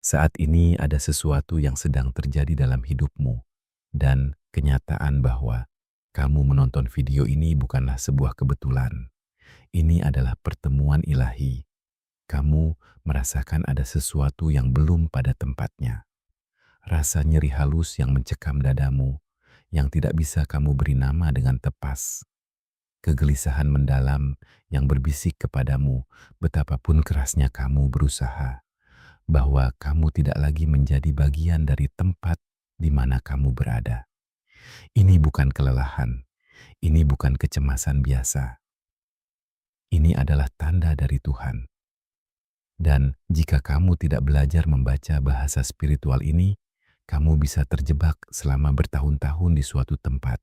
Saat ini ada sesuatu yang sedang terjadi dalam hidupmu, dan kenyataan bahwa kamu menonton video ini bukanlah sebuah kebetulan. Ini adalah pertemuan ilahi. Kamu merasakan ada sesuatu yang belum pada tempatnya. Rasa nyeri halus yang mencekam dadamu, yang tidak bisa kamu beri nama dengan tepas. Kegelisahan mendalam yang berbisik kepadamu, betapapun kerasnya kamu berusaha, bahwa kamu tidak lagi menjadi bagian dari tempat di mana kamu berada. Ini bukan kelelahan, ini bukan kecemasan biasa. Ini adalah tanda dari Tuhan. Dan jika kamu tidak belajar membaca bahasa spiritual ini, kamu bisa terjebak selama bertahun-tahun di suatu tempat,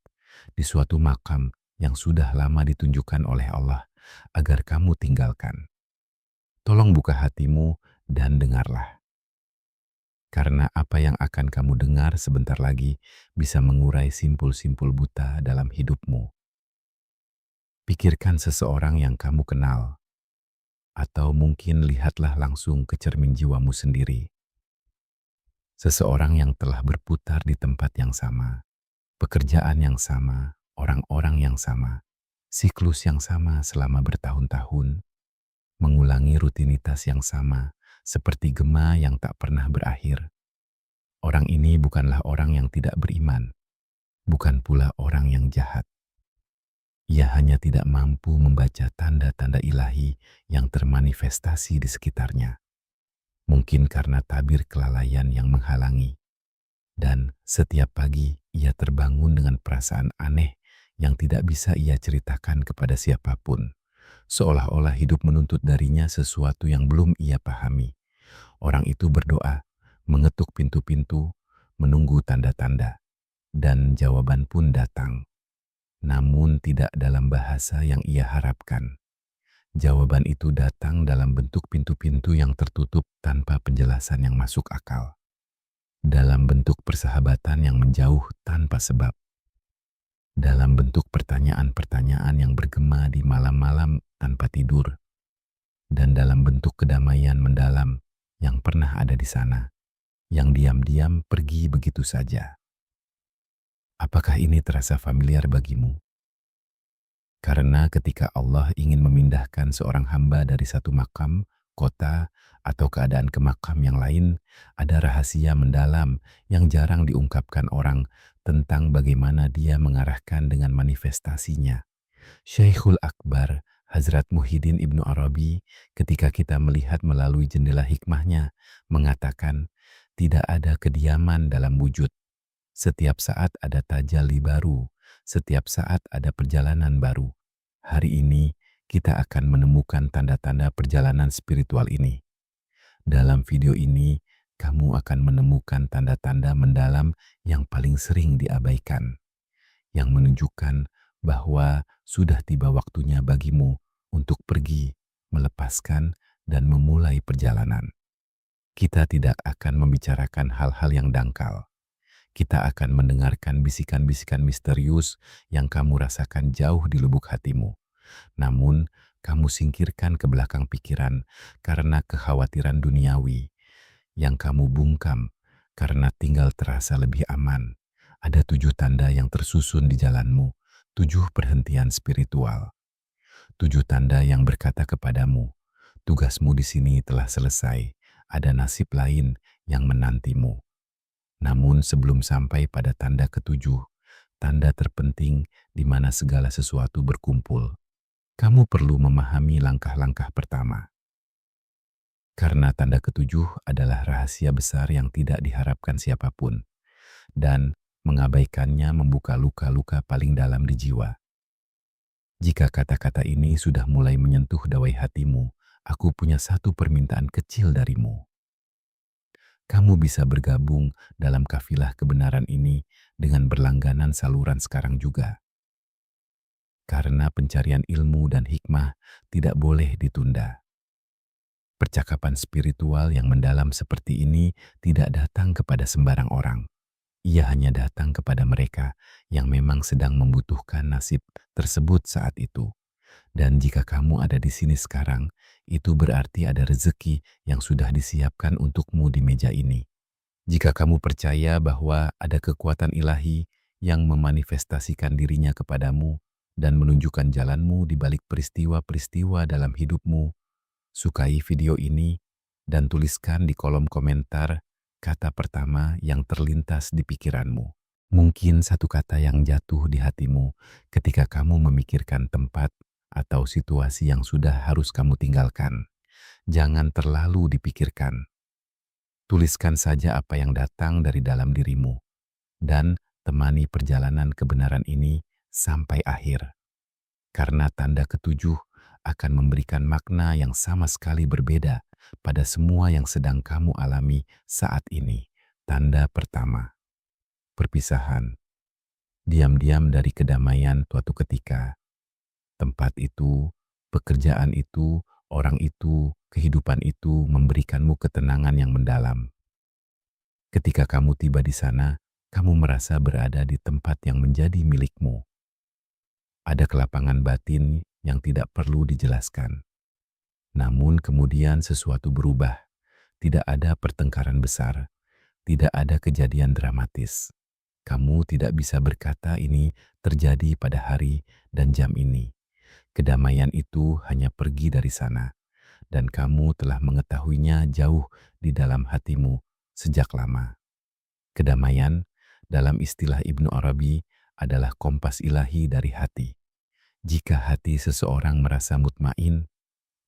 di suatu makam yang sudah lama ditunjukkan oleh Allah agar kamu tinggalkan. Tolong buka hatimu dan dengarlah. Karena apa yang akan kamu dengar sebentar lagi bisa mengurai simpul-simpul buta dalam hidupmu. Pikirkan seseorang yang kamu kenal, atau mungkin lihatlah langsung ke cermin jiwamu sendiri. Seseorang yang telah berputar di tempat yang sama, pekerjaan yang sama, orang-orang yang sama, siklus yang sama selama bertahun-tahun, mengulangi rutinitas yang sama, seperti gema yang tak pernah berakhir. Orang ini bukanlah orang yang tidak beriman, bukan pula orang yang jahat. Ia hanya tidak mampu membaca tanda-tanda ilahi yang termanifestasi di sekitarnya. Mungkin karena tabir kelalaian yang menghalangi. Dan setiap pagi ia terbangun dengan perasaan aneh yang tidak bisa ia ceritakan kepada siapapun. Seolah-olah hidup menuntut darinya sesuatu yang belum ia pahami. Orang itu berdoa, mengetuk pintu-pintu, menunggu tanda-tanda. Dan jawaban pun datang. Namun tidak dalam bahasa yang ia harapkan. Jawaban itu datang dalam bentuk pintu-pintu yang tertutup tanpa penjelasan yang masuk akal. Dalam bentuk persahabatan yang menjauh tanpa sebab. Dalam bentuk pertanyaan-pertanyaan yang bergema di malam-malam tanpa tidur. Dan dalam bentuk kedamaian mendalam yang pernah ada di sana, yang diam-diam pergi begitu saja. Apakah ini terasa familiar bagimu? Karena ketika Allah ingin memindahkan seorang hamba dari satu makam, kota, atau keadaan ke makam yang lain, ada rahasia mendalam yang jarang diungkapkan orang tentang bagaimana dia mengarahkan dengan manifestasinya. Syekhul Akbar, Hazrat Muhyiddin Ibnu Arabi, ketika kita melihat melalui jendela hikmahnya, mengatakan, tidak ada kediaman dalam wujud. Setiap saat ada tajalli baru, setiap saat ada perjalanan baru. Hari ini kita akan menemukan tanda-tanda perjalanan spiritual ini. Dalam video ini, kamu akan menemukan tanda-tanda mendalam yang paling sering diabaikan, yang menunjukkan bahwa sudah tiba waktunya bagimu untuk pergi, melepaskan, dan memulai perjalanan. Kita tidak akan membicarakan hal-hal yang dangkal. Kita akan mendengarkan bisikan-bisikan misterius yang kamu rasakan jauh di lubuk hatimu. Namun, kamu singkirkan ke belakang pikiran karena kekhawatiran duniawi. Yang kamu bungkam karena tinggal terasa lebih aman. Ada 7 tanda yang tersusun di jalanmu, 7 perhentian spiritual. 7 tanda yang berkata kepadamu, tugasmu di sini telah selesai, ada nasib lain yang menantimu. Namun sebelum sampai pada tanda ketujuh, tanda terpenting di mana segala sesuatu berkumpul, kamu perlu memahami langkah-langkah pertama. Karena tanda ketujuh adalah rahasia besar yang tidak diharapkan siapapun, dan mengabaikannya membuka luka-luka paling dalam di jiwa. Jika kata-kata ini sudah mulai menyentuh dawai hatimu, aku punya satu permintaan kecil darimu. Kamu bisa bergabung dalam kafilah kebenaran ini dengan berlangganan saluran sekarang juga. Karena pencarian ilmu dan hikmah tidak boleh ditunda. Percakapan spiritual yang mendalam seperti ini tidak datang kepada sembarang orang. Ia hanya datang kepada mereka yang memang sedang membutuhkan nasib tersebut saat itu. Dan jika kamu ada di sini sekarang, itu berarti ada rezeki yang sudah disiapkan untukmu di meja ini. Jika kamu percaya bahwa ada kekuatan ilahi yang memanifestasikan dirinya kepadamu dan menunjukkan jalanmu di balik peristiwa-peristiwa dalam hidupmu, sukai video ini dan tuliskan di kolom komentar kata pertama yang terlintas di pikiranmu. Mungkin satu kata yang jatuh di hatimu ketika kamu memikirkan tempat atau situasi yang sudah harus kamu tinggalkan. Jangan terlalu dipikirkan. Tuliskan saja apa yang datang dari dalam dirimu dan temani perjalanan kebenaran ini sampai akhir. Karena tanda ketujuh akan memberikan makna yang sama sekali berbeda pada semua yang sedang kamu alami saat ini. Tanda pertama, perpisahan. Diam-diam dari kedamaian suatu ketika. Tempat itu, pekerjaan itu, orang itu, kehidupan itu memberikanmu ketenangan yang mendalam. Ketika kamu tiba di sana, kamu merasa berada di tempat yang menjadi milikmu. Ada kelapangan batin yang tidak perlu dijelaskan. Namun kemudian sesuatu berubah. Tidak ada pertengkaran besar. Tidak ada kejadian dramatis. Kamu tidak bisa berkata ini terjadi pada hari dan jam ini. Kedamaian itu hanya pergi dari sana. Dan kamu telah mengetahuinya jauh di dalam hatimu sejak lama. Kedamaian dalam istilah Ibnu Arabi adalah kompas ilahi dari hati. Jika hati seseorang merasa mutmain,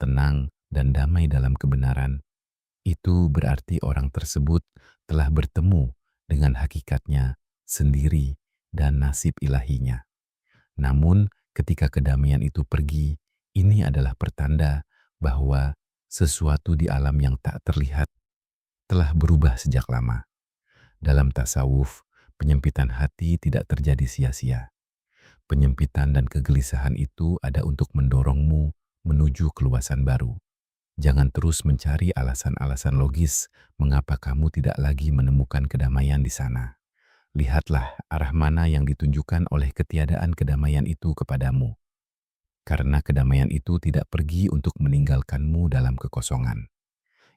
tenang, dan damai dalam kebenaran, itu berarti orang tersebut telah bertemu dengan hakikatnya sendiri dan nasib ilahinya. Namun, ketika kedamaian itu pergi, ini adalah pertanda bahwa sesuatu di alam yang tak terlihat telah berubah sejak lama. Dalam tasawuf, penyempitan hati tidak terjadi sia-sia. Penyempitan dan kegelisahan itu ada untuk mendorongmu menuju keluasan baru. Jangan terus mencari alasan-alasan logis mengapa kamu tidak lagi menemukan kedamaian di sana. Lihatlah arah mana yang ditunjukkan oleh ketiadaan kedamaian itu kepadamu. Karena kedamaian itu tidak pergi untuk meninggalkanmu dalam kekosongan.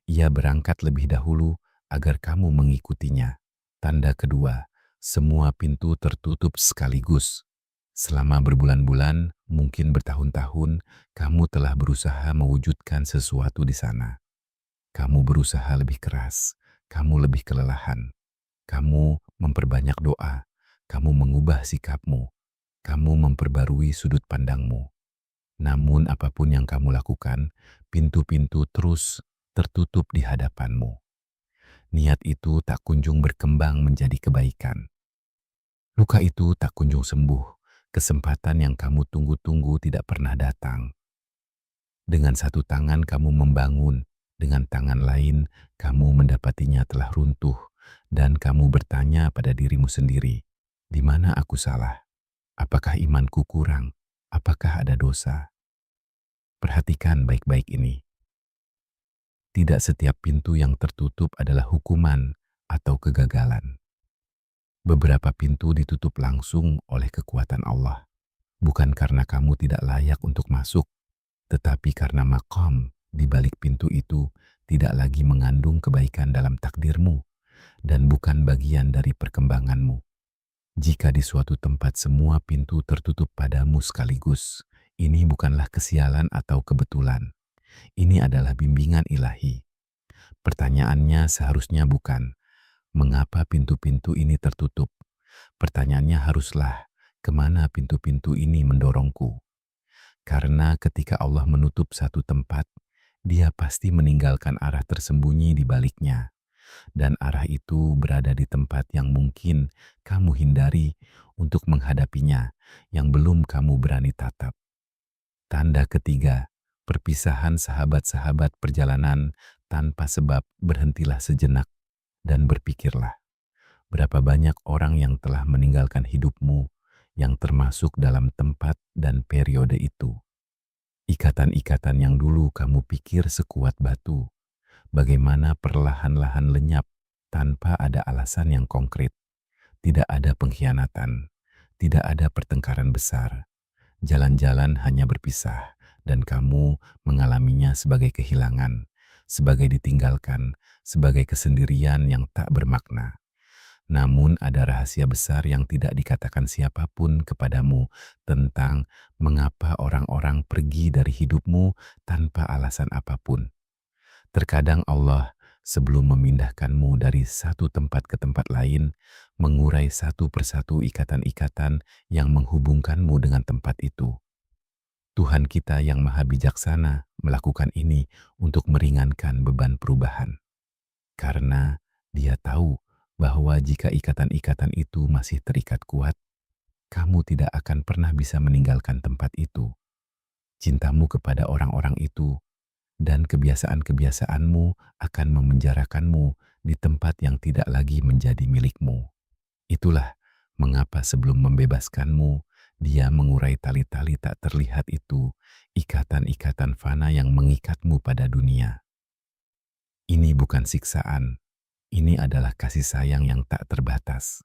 Ia berangkat lebih dahulu agar kamu mengikutinya. Tanda kedua, semua pintu tertutup sekaligus. Selama berbulan-bulan, mungkin bertahun-tahun, kamu telah berusaha mewujudkan sesuatu di sana. Kamu berusaha lebih keras, kamu lebih kelelahan. Kamu memperbanyak doa, kamu mengubah sikapmu, kamu memperbarui sudut pandangmu. Namun apapun yang kamu lakukan, pintu-pintu terus tertutup di hadapanmu. Niat itu tak kunjung berkembang menjadi kebaikan. Luka itu tak kunjung sembuh. Kesempatan yang kamu tunggu-tunggu tidak pernah datang. Dengan satu tangan kamu membangun, dengan tangan lain kamu mendapatinya telah runtuh, dan kamu bertanya pada dirimu sendiri, di mana aku salah? Apakah imanku kurang? Apakah ada dosa? Perhatikan baik-baik ini. Tidak setiap pintu yang tertutup adalah hukuman atau kegagalan. Beberapa pintu ditutup langsung oleh kekuatan Allah. Bukan karena kamu tidak layak untuk masuk, tetapi karena maqam di balik pintu itu tidak lagi mengandung kebaikan dalam takdirmu dan bukan bagian dari perkembanganmu. Jika di suatu tempat semua pintu tertutup padamu sekaligus, ini bukanlah kesialan atau kebetulan. Ini adalah bimbingan ilahi. Pertanyaannya seharusnya bukan, mengapa pintu-pintu ini tertutup? Pertanyaannya haruslah, kemana pintu-pintu ini mendorongku? Karena ketika Allah menutup satu tempat, Dia pasti meninggalkan arah tersembunyi di baliknya. Dan arah itu berada di tempat yang mungkin kamu hindari untuk menghadapinya, yang belum kamu berani tatap. Tanda ketiga, perpisahan sahabat-sahabat perjalanan tanpa sebab. Berhentilah sejenak dan berpikirlah. Berapa banyak orang yang telah meninggalkan hidupmu yang termasuk dalam tempat dan periode itu. Ikatan-ikatan yang dulu kamu pikir sekuat batu, bagaimana perlahan-lahan lenyap tanpa ada alasan yang konkret. Tidak ada pengkhianatan, tidak ada pertengkaran besar. Jalan-jalan hanya berpisah, dan kamu mengalaminya sebagai kehilangan, sebagai ditinggalkan, sebagai kesendirian yang tak bermakna. Namun ada rahasia besar yang tidak dikatakan siapapun kepadamu tentang mengapa orang-orang pergi dari hidupmu tanpa alasan apapun. Terkadang Allah, sebelum memindahkanmu dari satu tempat ke tempat lain, mengurai satu persatu ikatan-ikatan yang menghubungkanmu dengan tempat itu. Tuhan kita yang maha bijaksana melakukan ini untuk meringankan beban perubahan. Karena Dia tahu bahwa jika ikatan-ikatan itu masih terikat kuat, kamu tidak akan pernah bisa meninggalkan tempat itu. Cintamu kepada orang-orang itu dan kebiasaan-kebiasaanmu akan memenjarakanmu di tempat yang tidak lagi menjadi milikmu. Itulah mengapa sebelum membebaskanmu, Dia mengurai tali-tali tak terlihat itu, ikatan-ikatan fana yang mengikatmu pada dunia. Ini bukan siksaan, ini adalah kasih sayang yang tak terbatas.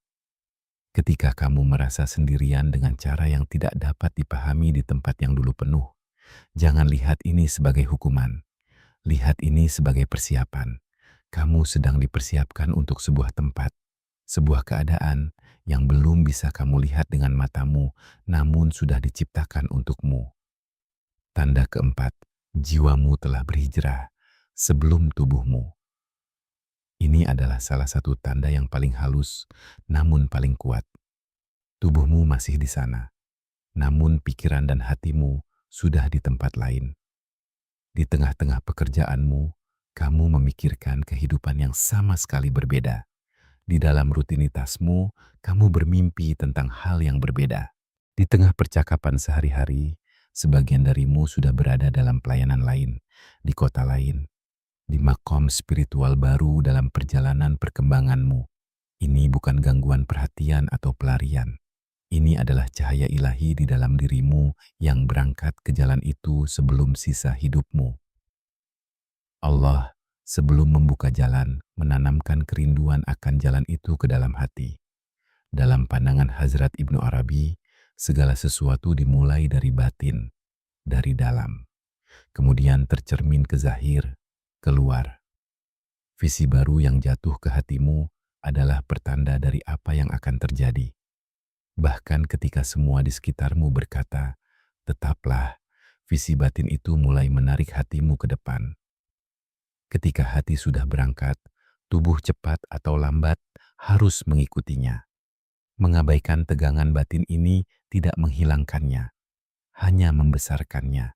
Ketika kamu merasa sendirian dengan cara yang tidak dapat dipahami di tempat yang dulu penuh, jangan lihat ini sebagai hukuman. Lihat ini sebagai persiapan. Kamu sedang dipersiapkan untuk sebuah tempat, sebuah keadaan yang belum bisa kamu lihat dengan matamu, namun sudah diciptakan untukmu. Tanda keempat, jiwamu telah berhijrah sebelum tubuhmu. Ini adalah salah satu tanda yang paling halus, namun paling kuat. Tubuhmu masih di sana, namun pikiran dan hatimu sudah di tempat lain. Di tengah-tengah pekerjaanmu, kamu memikirkan kehidupan yang sama sekali berbeda. Di dalam rutinitasmu, kamu bermimpi tentang hal yang berbeda. Di tengah percakapan sehari-hari, sebagian darimu sudah berada dalam pelayanan lain, di kota lain, di makom spiritual baru dalam perjalanan perkembanganmu. Ini bukan gangguan perhatian atau pelarian. Ini adalah cahaya ilahi di dalam dirimu yang berangkat ke jalan itu sebelum sisa hidupmu. Allah, sebelum membuka jalan, menanamkan kerinduan akan jalan itu ke dalam hati. Dalam pandangan Hazrat Ibnu Arabi, segala sesuatu dimulai dari batin, dari dalam. Kemudian tercermin ke zahir, keluar. Visi baru yang jatuh ke hatimu adalah pertanda dari apa yang akan terjadi. Bahkan ketika semua di sekitarmu berkata, tetaplah, visi batin itu mulai menarik hatimu ke depan. Ketika hati sudah berangkat, tubuh cepat atau lambat harus mengikutinya. Mengabaikan tegangan batin ini tidak menghilangkannya, hanya membesarkannya.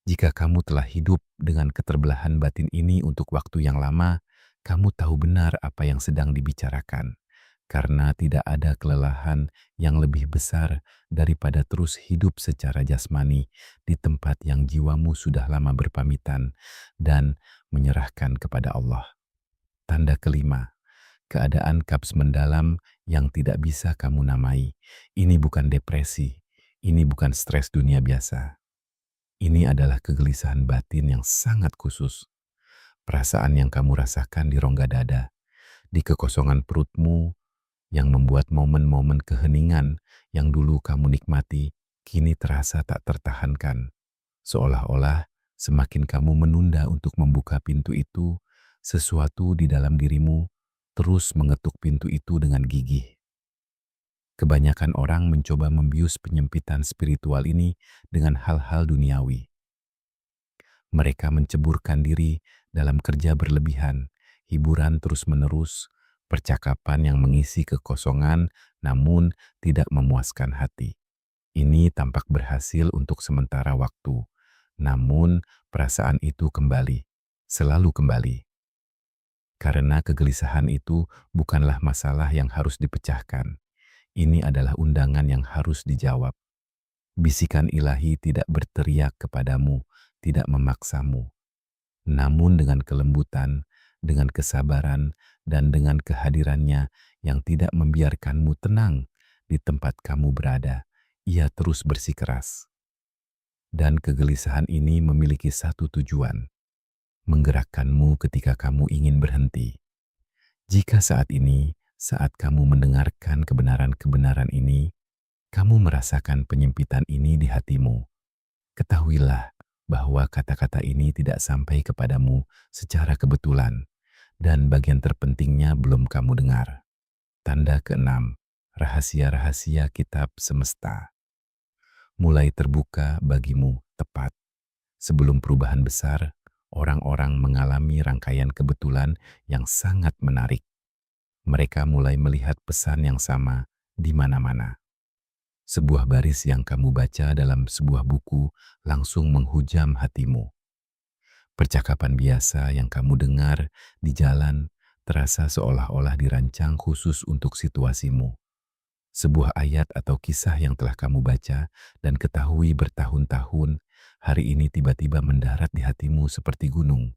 Jika kamu telah hidup dengan keterbelahan batin ini untuk waktu yang lama, kamu tahu benar apa yang sedang dibicarakan. Karena tidak ada kelelahan yang lebih besar daripada terus hidup secara jasmani di tempat yang jiwamu sudah lama berpamitan dan menyerahkan kepada Allah. Tanda kelima, keadaan kaps mendalam yang tidak bisa kamu namai. Ini bukan depresi, ini bukan stres dunia biasa. Ini adalah kegelisahan batin yang sangat khusus. Perasaan yang kamu rasakan di rongga dada, di kekosongan perutmu, yang membuat momen-momen keheningan yang dulu kamu nikmati, kini terasa tak tertahankan. Seolah-olah semakin kamu menunda untuk membuka pintu itu, sesuatu di dalam dirimu terus mengetuk pintu itu dengan gigih. Kebanyakan orang mencoba membius penyempitan spiritual ini dengan hal-hal duniawi. Mereka menceburkan diri dalam kerja berlebihan, hiburan terus-menerus, percakapan yang mengisi kekosongan namun tidak memuaskan hati. Ini tampak berhasil untuk sementara waktu, namun perasaan itu kembali, selalu kembali. Karena kegelisahan itu bukanlah masalah yang harus dipecahkan. Ini adalah undangan yang harus dijawab. Bisikan ilahi tidak berteriak kepadamu, tidak memaksamu. Namun dengan kelembutan, dengan kesabaran, dan dengan kehadirannya yang tidak membiarkanmu tenang di tempat kamu berada, ia terus bersikeras. Dan kegelisahan ini memiliki satu tujuan, menggerakkanmu ketika kamu ingin berhenti. Jika saat ini, saat kamu mendengarkan kebenaran-kebenaran ini, kamu merasakan penyempitan ini di hatimu, ketahuilah bahwa kata-kata ini tidak sampai kepadamu secara kebetulan, dan bagian terpentingnya belum kamu dengar. Tanda keenam, rahasia-rahasia kitab semesta mulai terbuka bagimu tepat sebelum perubahan besar. Orang-orang mengalami rangkaian kebetulan yang sangat menarik. Mereka mulai melihat pesan yang sama di mana-mana. Sebuah baris yang kamu baca dalam sebuah buku langsung menghujam hatimu. Percakapan biasa yang kamu dengar di jalan terasa seolah-olah dirancang khusus untuk situasimu. Sebuah ayat atau kisah yang telah kamu baca dan ketahui bertahun-tahun, hari ini tiba-tiba mendarat di hatimu seperti gunung.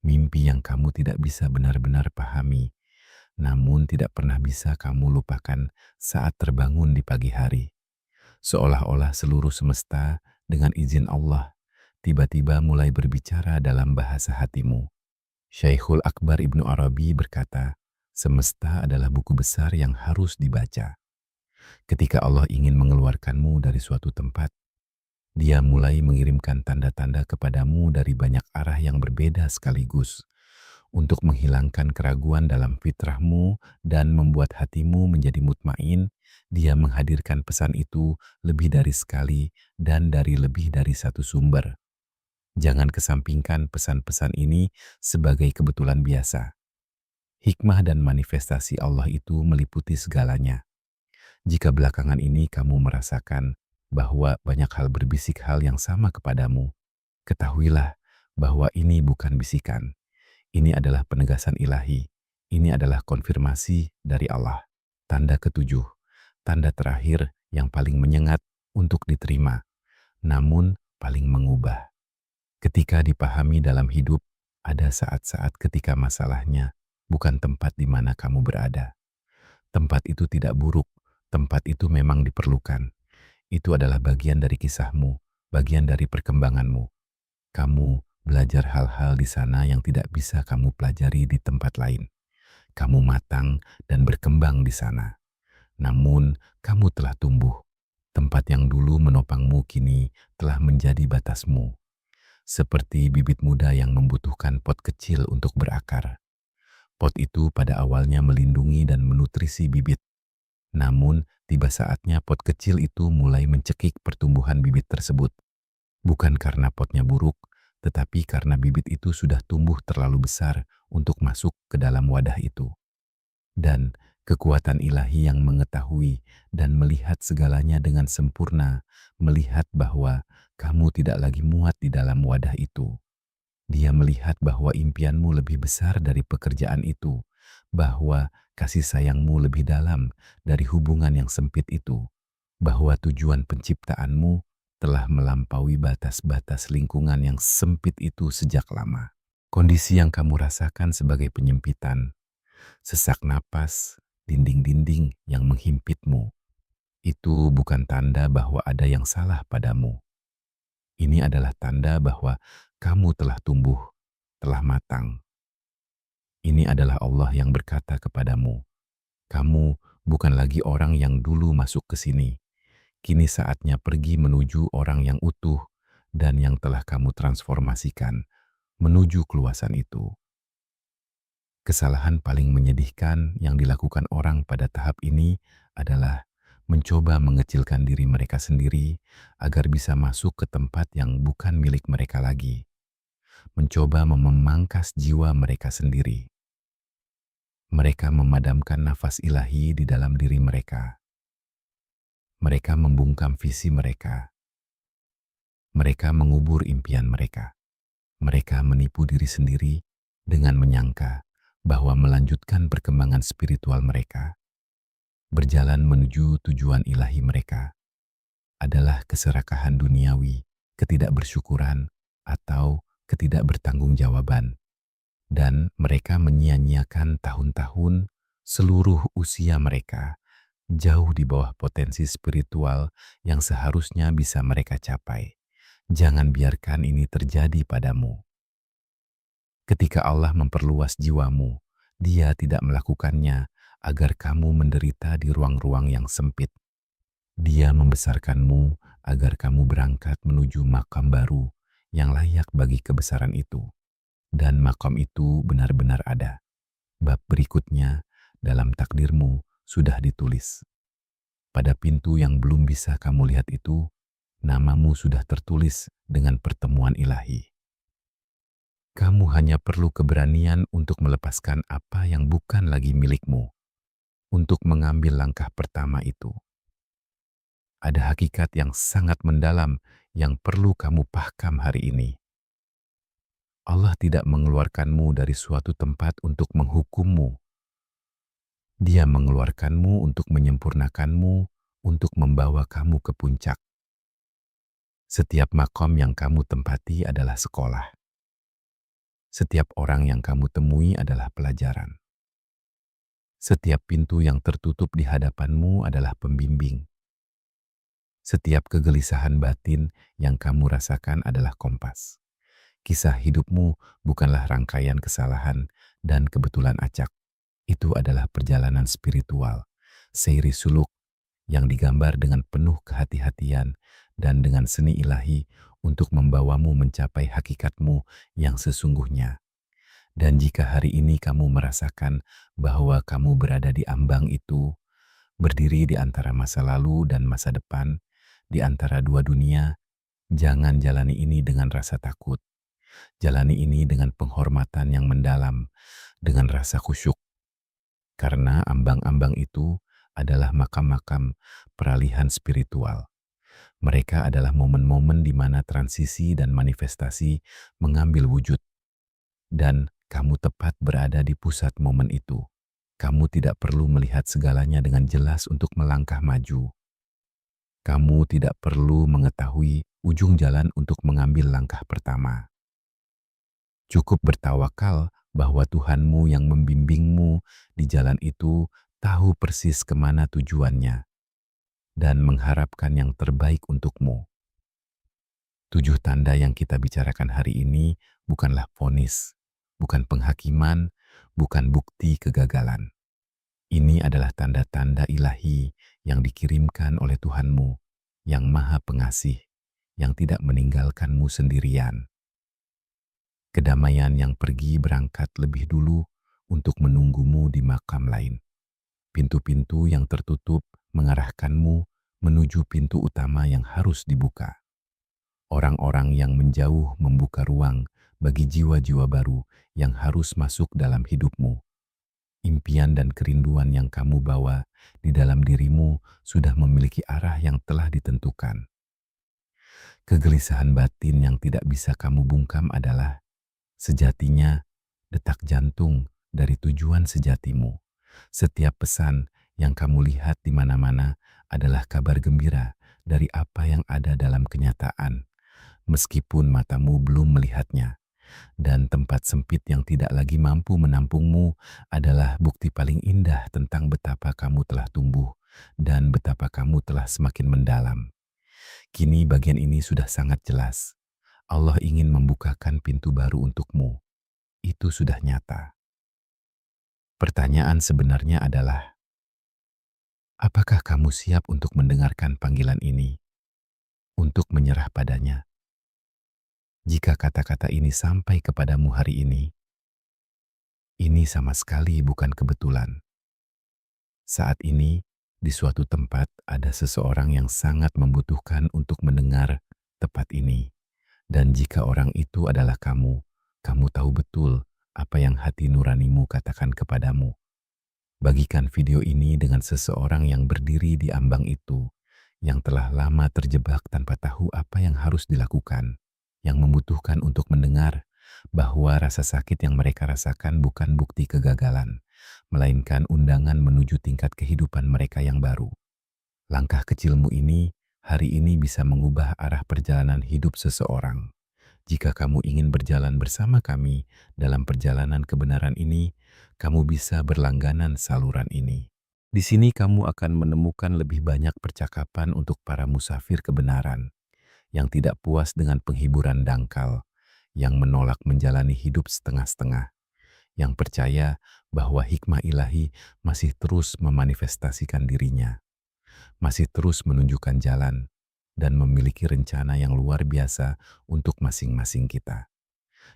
Mimpi yang kamu tidak bisa benar-benar pahami, namun tidak pernah bisa kamu lupakan saat terbangun di pagi hari. Seolah-olah seluruh semesta dengan izin Allah tiba-tiba mulai berbicara dalam bahasa hatimu. Syekhul Akbar Ibnu Arabi berkata, semesta adalah buku besar yang harus dibaca. Ketika Allah ingin mengeluarkanmu dari suatu tempat, Dia mulai mengirimkan tanda-tanda kepadamu dari banyak arah yang berbeda sekaligus untuk menghilangkan keraguan dalam fitrahmu dan membuat hatimu menjadi mutmain. Dia menghadirkan pesan itu lebih dari sekali dan dari lebih dari satu sumber. Jangan kesampingkan pesan-pesan ini sebagai kebetulan biasa. Hikmah dan manifestasi Allah itu meliputi segalanya. Jika belakangan ini kamu merasakan bahwa banyak hal berbisik hal yang sama kepadamu, ketahuilah bahwa ini bukan bisikan. Ini adalah penegasan ilahi. Ini adalah konfirmasi dari Allah. Tanda ketujuh, tanda terakhir yang paling menyengat untuk diterima, namun paling mengubah. Ketika dipahami dalam hidup, ada saat-saat ketika masalahnya bukan tempat di mana kamu berada. Tempat itu tidak buruk. Tempat itu memang diperlukan. Itu adalah bagian dari kisahmu, bagian dari perkembanganmu. Kamu belajar hal-hal di sana yang tidak bisa kamu pelajari di tempat lain. Kamu matang dan berkembang di sana. Namun, kamu telah tumbuh. Tempat yang dulu menopangmu kini telah menjadi batasmu. Seperti bibit muda yang membutuhkan pot kecil untuk berakar. Pot itu pada awalnya melindungi dan menutrisi bibit. Namun, tiba saatnya pot kecil itu mulai mencekik pertumbuhan bibit tersebut. Bukan karena potnya buruk, tetapi karena bibit itu sudah tumbuh terlalu besar untuk masuk ke dalam wadah itu. Dan kekuatan ilahi yang mengetahui dan melihat segalanya dengan sempurna, melihat bahwa kamu tidak lagi muat di dalam wadah itu. Dia melihat bahwa impianmu lebih besar dari pekerjaan itu, bahwa kasih sayangmu lebih dalam dari hubungan yang sempit itu, bahwa tujuan penciptaanmu telah melampaui batas-batas lingkungan yang sempit itu sejak lama. Kondisi yang kamu rasakan sebagai penyempitan, sesak napas, dinding-dinding yang menghimpitmu, itu bukan tanda bahwa ada yang salah padamu. Ini adalah tanda bahwa kamu telah tumbuh, telah matang. Ini adalah Allah yang berkata kepadamu, kamu bukan lagi orang yang dulu masuk ke sini. Kini saatnya pergi menuju orang yang utuh dan yang telah kamu transformasikan menuju keluasan itu. Kesalahan paling menyedihkan yang dilakukan orang pada tahap ini adalah mencoba mengecilkan diri mereka sendiri agar bisa masuk ke tempat yang bukan milik mereka lagi. Mencoba memangkas jiwa mereka sendiri. Mereka memadamkan nafas ilahi di dalam diri mereka. Mereka membungkam visi mereka. Mereka mengubur impian mereka. Mereka menipu diri sendiri dengan menyangka bahwa melanjutkan perkembangan spiritual mereka, berjalan menuju tujuan ilahi mereka, adalah keserakahan duniawi, ketidakbersyukuran, atau ketidakbertanggungjawaban. Dan mereka menyia-nyiakan tahun-tahun seluruh usia mereka jauh di bawah potensi spiritual yang seharusnya bisa mereka capai. Jangan biarkan ini terjadi padamu. Ketika Allah memperluas jiwamu, Dia tidak melakukannya agar kamu menderita di ruang-ruang yang sempit. Dia membesarkanmu agar kamu berangkat menuju makam baru yang layak bagi kebesaran itu. Dan makom itu benar-benar ada. Bab berikutnya dalam takdirmu sudah ditulis. Pada pintu yang belum bisa kamu lihat itu, namamu sudah tertulis dengan pertemuan ilahi. Kamu hanya perlu keberanian untuk melepaskan apa yang bukan lagi milikmu, untuk mengambil langkah pertama itu. Ada hakikat yang sangat mendalam yang perlu kamu paham hari ini. Allah tidak mengeluarkanmu dari suatu tempat untuk menghukummu. Dia mengeluarkanmu untuk menyempurnakanmu, untuk membawa kamu ke puncak. Setiap makom yang kamu tempati adalah sekolah. Setiap orang yang kamu temui adalah pelajaran. Setiap pintu yang tertutup di hadapanmu adalah pembimbing. Setiap kegelisahan batin yang kamu rasakan adalah kompas. Kisah hidupmu bukanlah rangkaian kesalahan dan kebetulan acak. Itu adalah perjalanan spiritual, seiri suluk yang digambar dengan penuh kehati-hatian dan dengan seni ilahi untuk membawamu mencapai hakikatmu yang sesungguhnya. Dan jika hari ini kamu merasakan bahwa kamu berada di ambang itu, berdiri di antara masa lalu dan masa depan, di antara dua dunia, jangan jalani ini dengan rasa takut. Jalani ini dengan penghormatan yang mendalam, dengan rasa khusyuk. Karena ambang-ambang itu adalah makam-makam peralihan spiritual. Mereka adalah momen-momen di mana transisi dan manifestasi mengambil wujud. Dan kamu tepat berada di pusat momen itu. Kamu tidak perlu melihat segalanya dengan jelas untuk melangkah maju. Kamu tidak perlu mengetahui ujung jalan untuk mengambil langkah pertama. Cukup bertawakal bahwa Tuhanmu yang membimbingmu di jalan itu tahu persis kemana tujuannya dan mengharapkan yang terbaik untukmu. 7 tanda yang kita bicarakan hari ini bukanlah vonis, bukan penghakiman, bukan bukti kegagalan. Ini adalah tanda-tanda ilahi yang dikirimkan oleh Tuhanmu yang Maha Pengasih, yang tidak meninggalkanmu sendirian. Kedamaian yang pergi berangkat lebih dulu untuk menunggumu di makam lain. Pintu-pintu yang tertutup mengarahkanmu menuju pintu utama yang harus dibuka. Orang-orang yang menjauh membuka ruang bagi jiwa-jiwa baru yang harus masuk dalam hidupmu. Impian dan kerinduan yang kamu bawa di dalam dirimu sudah memiliki arah yang telah ditentukan. Kegelisahan batin yang tidak bisa kamu bungkam adalah sejatinya detak jantung dari tujuan sejatimu. Setiap pesan yang kamu lihat di mana-mana adalah kabar gembira dari apa yang ada dalam kenyataan, meskipun matamu belum melihatnya. Dan tempat sempit yang tidak lagi mampu menampungmu adalah bukti paling indah tentang betapa kamu telah tumbuh dan betapa kamu telah semakin mendalam. Kini bagian ini sudah sangat jelas. Allah ingin membukakan pintu baru untukmu. Itu sudah nyata. Pertanyaan sebenarnya adalah, apakah kamu siap untuk mendengarkan panggilan ini? Untuk menyerah padanya? Jika kata-kata ini sampai kepadamu hari ini sama sekali bukan kebetulan. Saat ini, di suatu tempat ada seseorang yang sangat membutuhkan untuk mendengar tepat ini. Dan jika orang itu adalah kamu tahu betul apa yang hati nuranimu katakan kepadamu. Bagikan video ini dengan seseorang yang berdiri di ambang itu, yang telah lama terjebak tanpa tahu apa yang harus dilakukan, yang membutuhkan untuk mendengar bahwa rasa sakit yang mereka rasakan bukan bukti kegagalan, melainkan undangan menuju tingkat kehidupan mereka yang baru. Langkah kecilmu ini hari ini bisa mengubah arah perjalanan hidup seseorang. Jika kamu ingin berjalan bersama kami dalam perjalanan kebenaran ini, kamu bisa berlangganan saluran ini. Di sini kamu akan menemukan lebih banyak percakapan untuk para musafir kebenaran, yang tidak puas dengan penghiburan dangkal, yang menolak menjalani hidup setengah-setengah, yang percaya bahwa hikmah ilahi masih terus memanifestasikan dirinya, masih terus menunjukkan jalan, dan memiliki rencana yang luar biasa untuk masing-masing kita.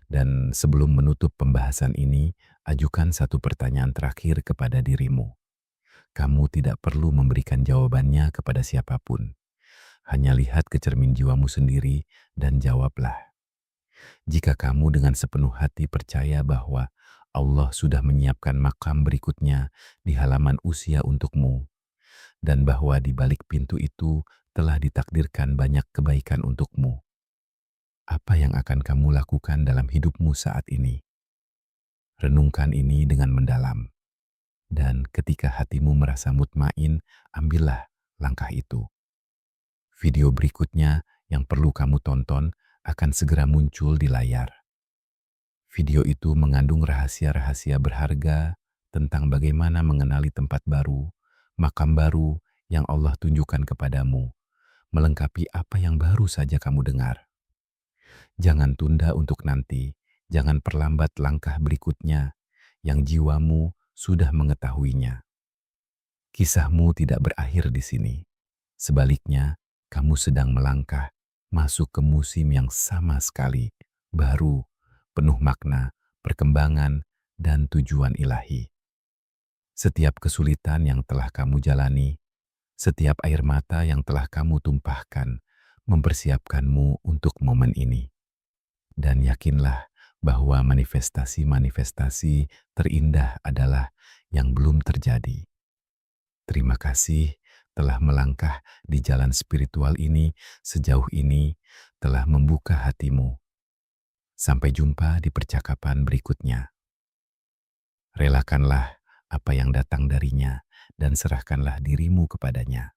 Dan sebelum menutup pembahasan ini, ajukan satu pertanyaan terakhir kepada dirimu. Kamu tidak perlu memberikan jawabannya kepada siapapun. Hanya lihat ke cermin jiwamu sendiri dan jawablah. Jika kamu dengan sepenuh hati percaya bahwa Allah sudah menyiapkan makam berikutnya di halaman usia untukmu, dan bahwa di balik pintu itu telah ditakdirkan banyak kebaikan untukmu, apa yang akan kamu lakukan dalam hidupmu saat ini? Renungkan ini dengan mendalam. Dan ketika hatimu merasa mutmain, ambillah langkah itu. Video berikutnya yang perlu kamu tonton akan segera muncul di layar. Video itu mengandung rahasia-rahasia berharga tentang bagaimana mengenali tempat baru, makam baru yang Allah tunjukkan kepadamu, melengkapi apa yang baru saja kamu dengar. Jangan tunda untuk nanti, jangan perlambat langkah berikutnya yang jiwamu sudah mengetahuinya. Kisahmu tidak berakhir di sini. Sebaliknya, kamu sedang melangkah masuk ke musim yang sama sekali, baru, penuh makna, perkembangan, dan tujuan ilahi. Setiap kesulitan yang telah kamu jalani, setiap air mata yang telah kamu tumpahkan, mempersiapkanmu untuk momen ini. Dan yakinlah bahwa manifestasi-manifestasi terindah adalah yang belum terjadi. Terima kasih telah melangkah di jalan spiritual ini sejauh ini, telah membuka hatimu. Sampai jumpa di percakapan berikutnya. Relakanlah apa yang datang darinya dan serahkanlah dirimu kepadanya.